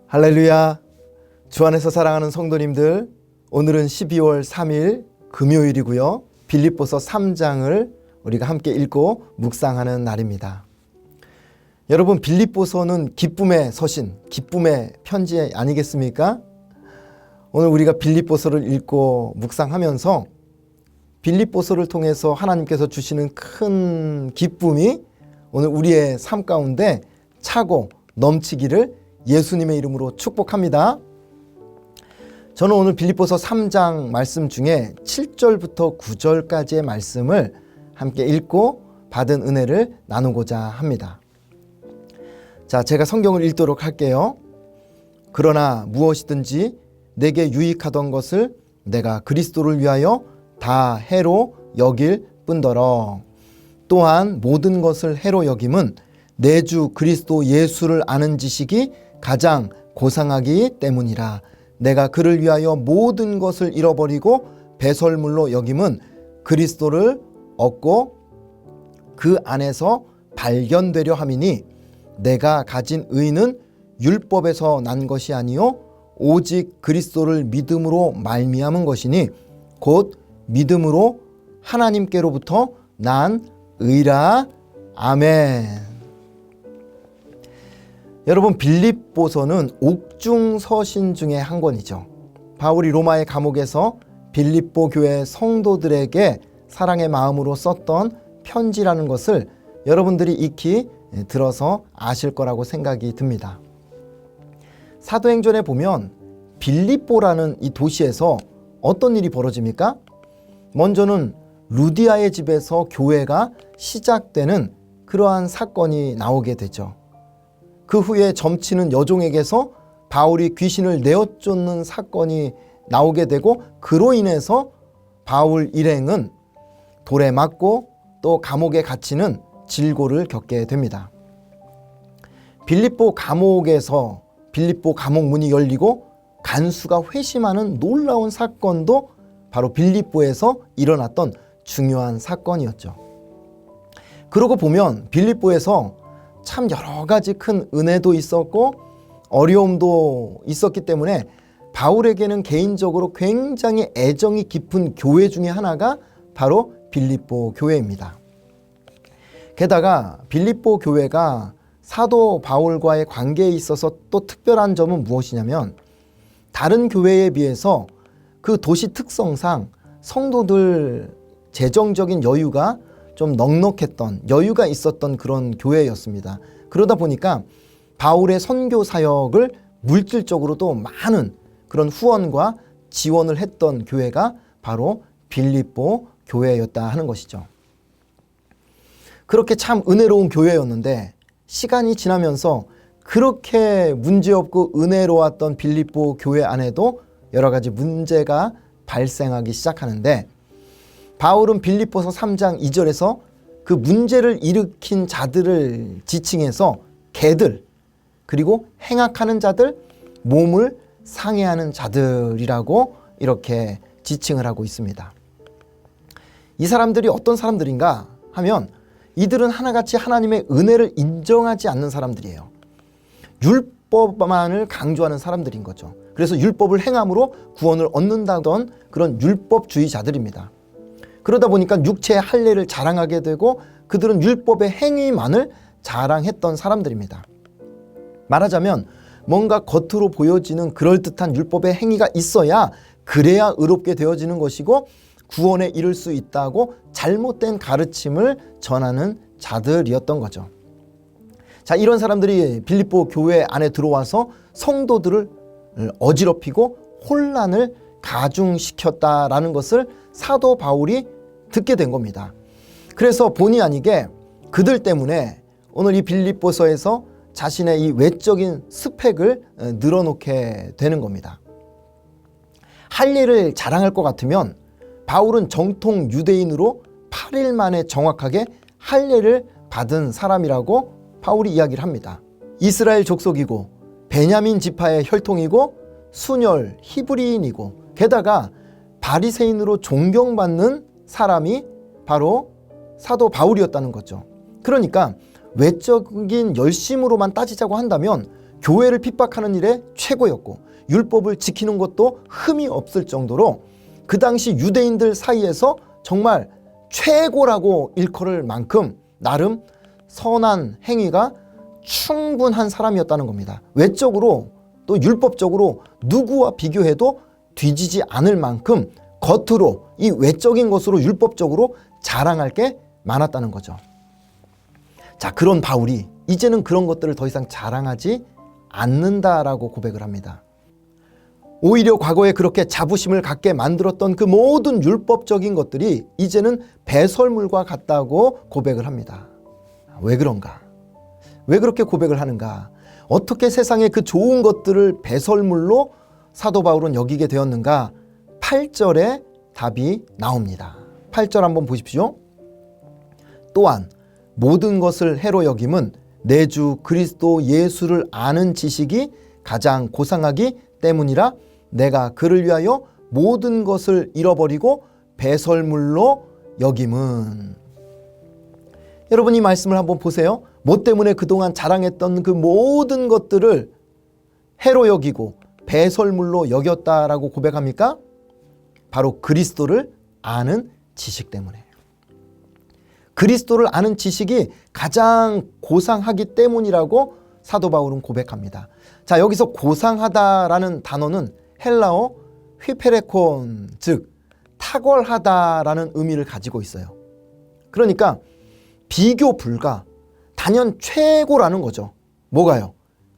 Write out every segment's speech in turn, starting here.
할렐루야. 주 안에서 사랑하는 성도님들, 오늘은 12월 3일 금요일이고요. 빌립보서 3장을 우리가 함께 읽고 묵상하는 날입니다. 여러분, 빌립보서는 기쁨의 서신, 기쁨의 편지 아니겠습니까? 오늘 우리가 빌립보서를 읽고 묵상하면서 빌립보서를 통해서 하나님께서 주시는 큰 기쁨이 오늘 우리의 삶 가운데 차고 넘치기를 예수님의 이름으로 축복합니다. 저는 오늘 빌립보서 3장 말씀 중에 7절부터 9절까지의 말씀을 함께 읽고 받은 은혜를 나누고자 합니다. 자, 제가 성경을 읽도록 할게요. 그러나 무엇이든지 내게 유익하던 것을 내가 그리스도를 위하여 다 해로 여길 뿐더러 또한 모든 것을 해로 여김은 내 주 그리스도 예수를 아는 지식이 가장 고상하기 때문이라. 내가 그를 위하여 모든 것을 잃어버리고 배설물로 여김은 그리스도를 얻고 그 안에서 발견되려 함이니 내가 가진 의는 율법에서 난 것이 아니요 오직 그리스도를 믿음으로 말미암은 것이니 곧 믿음으로 하나님께로부터 난 의라. 아멘. 여러분, 빌립보서는 옥중서신 중에 한 권이죠. 바울이 로마의 감옥에서 빌립보 교회 성도들에게 사랑의 마음으로 썼던 편지라는 것을 여러분들이 익히 들어서 아실 거라고 생각이 듭니다. 사도행전에 보면 빌립보라는 이 도시에서 어떤 일이 벌어집니까? 먼저는 루디아의 집에서 교회가 시작되는 그러한 사건이 나오게 되죠. 그 후에 점치는 여종에게서 바울이 귀신을 내어쫓는 사건이 나오게 되고 그로 인해서 바울 일행은 돌에 맞고 또 감옥에 갇히는 질고를 겪게 됩니다. 빌립보 감옥에서 빌립보 감옥 문이 열리고 간수가 회심하는 놀라운 사건도 바로 빌립보에서 일어났던 중요한 사건이었죠. 그러고 보면 빌립보에서 참 여러 가지 큰 은혜도 있었고 어려움도 있었기 때문에 바울에게는 개인적으로 굉장히 애정이 깊은 교회 중에 하나가 바로 빌립보 교회입니다. 게다가 빌립보 교회가 사도 바울과의 관계에 있어서 또 특별한 점은 무엇이냐면 다른 교회에 비해서 그 도시 특성상 성도들 재정적인 여유가 좀 넉넉했던, 여유가 있었던 그런 교회였습니다. 그러다 보니까 바울의 선교 사역을 물질적으로도 많은 그런 후원과 지원을 했던 교회가 바로 빌립보 교회였다 하는 것이죠. 그렇게 참 은혜로운 교회였는데 시간이 지나면서 그렇게 문제없고 은혜로웠던 빌립보 교회 안에도 여러 가지 문제가 발생하기 시작하는데 바울은 빌립보서 3장 2절에서 그 문제를 일으킨 자들을 지칭해서 개들, 그리고 행악하는 자들, 몸을 상해하는 자들이라고 이렇게 지칭을 하고 있습니다. 이 사람들이 어떤 사람들인가 하면 이들은 하나같이 하나님의 은혜를 인정하지 않는 사람들이에요. 율법만을 강조하는 사람들인 거죠. 그래서 율법을 행함으로 구원을 얻는다던 그런 율법주의자들입니다. 그러다 보니까 육체의 할례를 자랑하게 되고 그들은 율법의 행위만을 자랑했던 사람들입니다. 말하자면 뭔가 겉으로 보여지는 그럴듯한 율법의 행위가 있어야 그래야 의롭게 되어지는 것이고 구원에 이를 수 있다고 잘못된 가르침을 전하는 자들이었던 거죠. 자, 이런 사람들이 빌립보 교회 안에 들어와서 성도들을 어지럽히고 혼란을 가중시켰다라는 것을 사도 바울이 듣게 된 겁니다. 그래서 본의 아니게 그들 때문에 오늘 이 빌립보서에서 자신의 이 외적인 스펙을 늘어놓게 되는 겁니다. 할례를 자랑할 것 같으면 바울은 정통 유대인으로 8일 만에 정확하게 할례를 받은 사람이라고 바울이 이야기를 합니다. 이스라엘 족속이고 베냐민 지파의 혈통이고 순혈 히브리인이고 게다가 바리새인으로 존경받는 사람이 바로 사도 바울이었다는 거죠. 그러니까 외적인 열심으로만 따지자고 한다면 교회를 핍박하는 일에 최고였고 율법을 지키는 것도 흠이 없을 정도로 그 당시 유대인들 사이에서 정말 최고라고 일컬을 만큼 나름 선한 행위가 충분한 사람이었다는 겁니다. 외적으로 또 율법적으로 누구와 비교해도 뒤지지 않을 만큼 겉으로 이 외적인 것으로 율법적으로 자랑할 게 많았다는 거죠. 자, 그런 바울이 이제는 그런 것들을 더 이상 자랑하지 않는다라고 고백을 합니다. 오히려 과거에 그렇게 자부심을 갖게 만들었던 그 모든 율법적인 것들이 이제는 배설물과 같다고 고백을 합니다. 왜 그런가? 왜 그렇게 고백을 하는가? 어떻게 세상의 그 좋은 것들을 배설물로 사도 바울은 여기게 되었는가? 8절에 답이 나옵니다. 8절 한번 보십시오. 또한 모든 것을 해로 여김은 내 주 그리스도 예수를 아는 지식이 가장 고상하기 때문이라 내가 그를 위하여 모든 것을 잃어버리고 배설물로 여김은. 여러분 이 말씀을 한번 보세요. 뭐 때문에 그동안 자랑했던 그 모든 것들을 해로 여기고 배설물로 여겼다라고 고백합니까? 바로 그리스도를 아는 지식 때문에. 그리스도를 아는 지식이 가장 고상하기 때문이라고 사도 바울은 고백합니다. 자, 여기서 고상하다라는 단어는 헬라어 휘페레콘, 즉 탁월하다라는 의미를 가지고 있어요. 그러니까 비교 불가, 단연 최고라는 거죠. 뭐가요?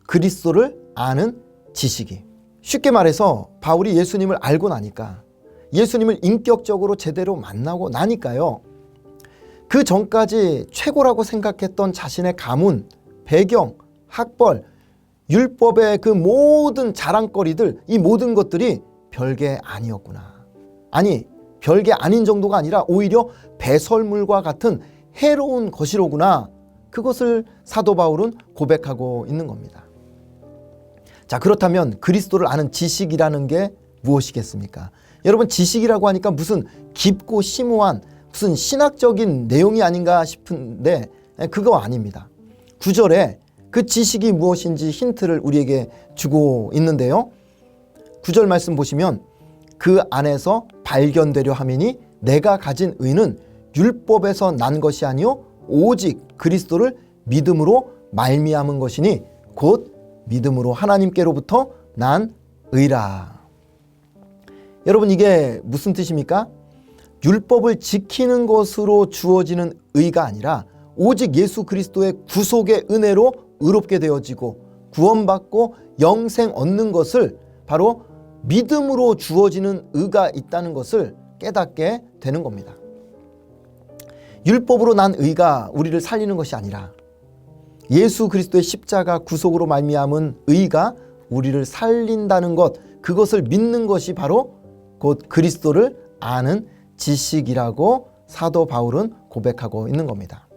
그리스도를 아는 지식이. 쉽게 말해서 바울이 예수님을 알고 나니까, 예수님을 인격적으로 제대로 만나고 나니까요, 그 전까지 최고라고 생각했던 자신의 가문, 배경, 학벌, 율법의 그 모든 자랑거리들, 이 모든 것들이 별게 아니었구나. 아니, 별게 아닌 정도가 아니라 오히려 배설물과 같은 해로운 것이로구나. 그것을 사도 바울은 고백하고 있는 겁니다. 자, 그렇다면 그리스도를 아는 지식이라는 게 무엇이겠습니까? 여러분, 지식이라고 하니까 무슨 깊고 심오한 무슨 신학적인 내용이 아닌가 싶은데 그거 아닙니다. 9절에 그 지식이 무엇인지 힌트를 우리에게 주고 있는데요. 9절 말씀 보시면 그 안에서 발견되려 함이니 내가 가진 의는 율법에서 난 것이 아니요 오직 그리스도를 믿음으로 말미암은 것이니 곧 믿음으로 하나님께로부터 난 의라. 여러분 이게 무슨 뜻입니까? 율법을 지키는 것으로 주어지는 의가 아니라 오직 예수 그리스도의 구속의 은혜로 의롭게 되어지고 구원받고 영생 얻는 것을 바로 믿음으로 주어지는 의가 있다는 것을 깨닫게 되는 겁니다. 율법으로 난 의가 우리를 살리는 것이 아니라 예수 그리스도의 십자가 구속으로 말미암은 의가 우리를 살린다는 것, 그것을 믿는 것이 바로 곧 그리스도를 아는 지식이라고 사도 바울은 고백하고 있는 겁니다.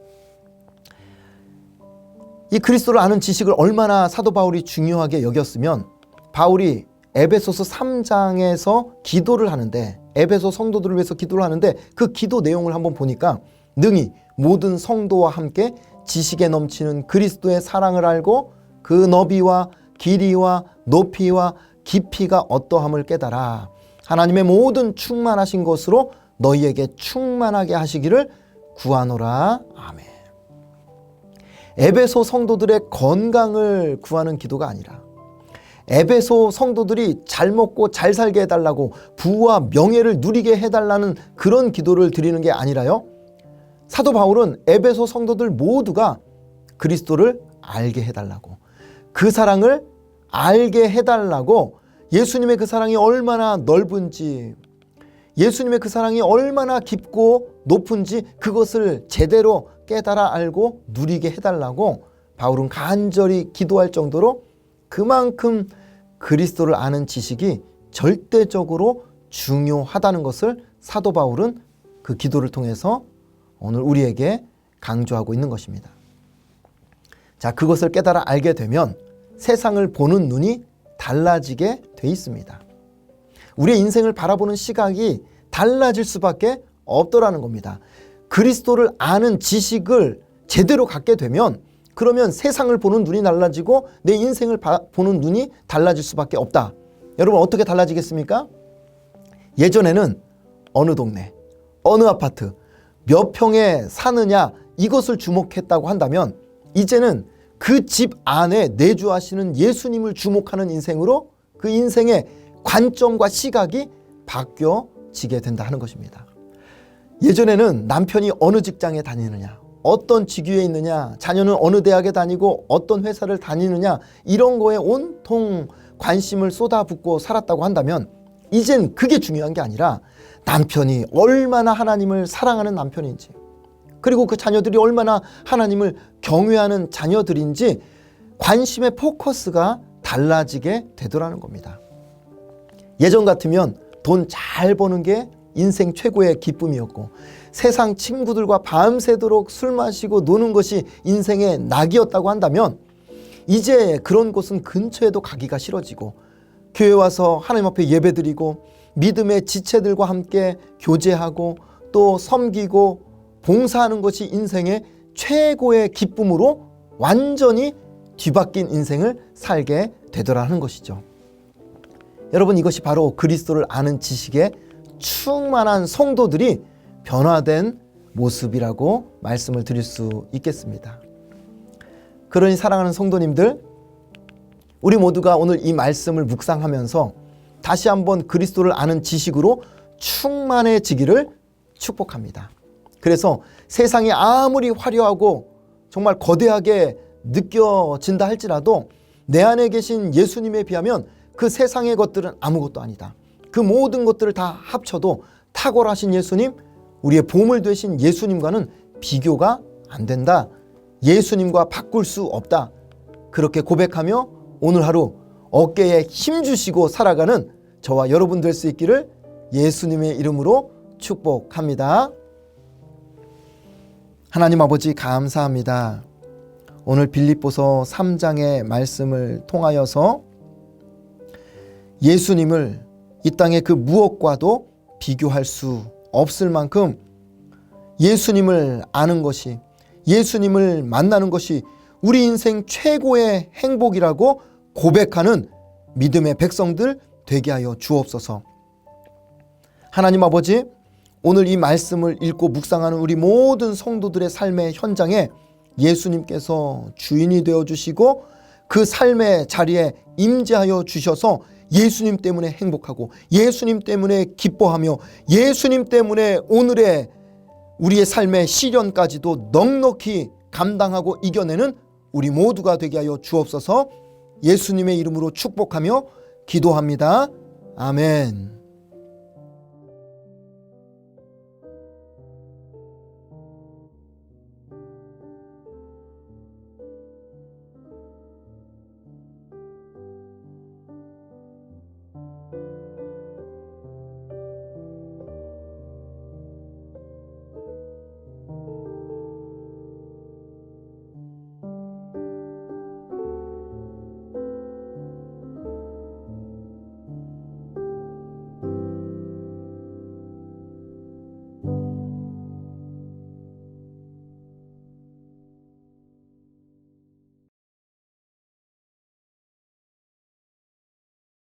이 그리스도를 아는 지식을 얼마나 사도 바울이 중요하게 여겼으면 바울이 에베소서 3장에서 기도를 하는데, 에베소 성도들을 위해서 기도를 하는데 그 기도 내용을 한번 보니까 능히 모든 성도와 함께 지식에 넘치는 그리스도의 사랑을 알고 그 너비와 길이와 높이와 깊이가 어떠함을 깨달아 하나님의 모든 충만하신 것으로 너희에게 충만하게 하시기를 구하노라. 아멘. 에베소 성도들의 건강을 구하는 기도가 아니라 에베소 성도들이 잘 먹고 잘 살게 해달라고 부와 명예를 누리게 해달라는 그런 기도를 드리는 게 아니라요, 사도 바울은 에베소 성도들 모두가 그리스도를 알게 해달라고, 그 사랑을 알게 해달라고, 예수님의 그 사랑이 얼마나 넓은지, 예수님의 그 사랑이 얼마나 깊고 높은지 그것을 제대로 깨달아 알고 누리게 해달라고 바울은 간절히 기도할 정도로 그만큼 그리스도를 아는 지식이 절대적으로 중요하다는 것을 사도 바울은 그 기도를 통해서 오늘 우리에게 강조하고 있는 것입니다. 자, 그것을 깨달아 알게 되면 세상을 보는 눈이 달라지게 돼 있습니다. 우리의 인생을 바라보는 시각이 달라질 수밖에 없더라는 겁니다. 그리스도를 아는 지식을 제대로 갖게 되면 그러면 세상을 보는 눈이 달라지고 내 인생을 보는 눈이 달라질 수밖에 없다. 여러분 어떻게 달라지겠습니까? 예전에는 어느 동네, 어느 아파트, 몇 평에 사느냐 이것을 주목했다고 한다면 이제는 그 집 안에 내주하시는 예수님을 주목하는 인생으로 그 인생의 관점과 시각이 바뀌어지게 된다 하는 것입니다. 예전에는 남편이 어느 직장에 다니느냐, 어떤 직위에 있느냐, 자녀는 어느 대학에 다니고 어떤 회사를 다니느냐 이런 거에 온통 관심을 쏟아붓고 살았다고 한다면 이젠 그게 중요한 게 아니라 남편이 얼마나 하나님을 사랑하는 남편인지, 그리고 그 자녀들이 얼마나 하나님을 경외하는 자녀들인지 관심의 포커스가 달라지게 되더라는 겁니다. 예전 같으면 돈 잘 버는 게 인생 최고의 기쁨이었고 세상 친구들과 밤새도록 술 마시고 노는 것이 인생의 낙이었다고 한다면 이제 그런 곳은 근처에도 가기가 싫어지고 교회 와서 하나님 앞에 예배드리고 믿음의 지체들과 함께 교제하고 또 섬기고 봉사하는 것이 인생의 최고의 기쁨으로 완전히 뒤바뀐 인생을 살게 되더라는 것이죠. 여러분 이것이 바로 그리스도를 아는 지식에 충만한 성도들이 변화된 모습이라고 말씀을 드릴 수 있겠습니다. 그러니 사랑하는 성도님들, 우리 모두가 오늘 이 말씀을 묵상하면서 다시 한번 그리스도를 아는 지식으로 충만해지기를 축복합니다. 그래서 세상이 아무리 화려하고 정말 거대하게 느껴진다 할지라도 내 안에 계신 예수님에 비하면 그 세상의 것들은 아무것도 아니다. 그 모든 것들을 다 합쳐도 탁월하신 예수님, 우리의 보물 되신 예수님과는 비교가 안 된다. 예수님과 바꿀 수 없다. 그렇게 고백하며 오늘 하루 어깨에 힘 주시고 살아가는 저와 여러분 될 수 있기를 예수님의 이름으로 축복합니다. 하나님 아버지 감사합니다. 오늘 빌립보서 3장의 말씀을 통하여서 예수님을 이 땅의 그 무엇과도 비교할 수 없을 만큼 예수님을 아는 것이, 예수님을 만나는 것이 우리 인생 최고의 행복이라고 고백하는 믿음의 백성들 되게 하여 주옵소서. 하나님 아버지, 오늘 이 말씀을 읽고 묵상하는 우리 모든 성도들의 삶의 현장에 예수님께서 주인이 되어주시고 그 삶의 자리에 임재하여 주셔서 예수님 때문에 행복하고 예수님 때문에 기뻐하며 예수님 때문에 오늘의 우리의 삶의 시련까지도 넉넉히 감당하고 이겨내는 우리 모두가 되게 하여 주옵소서. 예수님의 이름으로 축복하며 기도합니다. 아멘.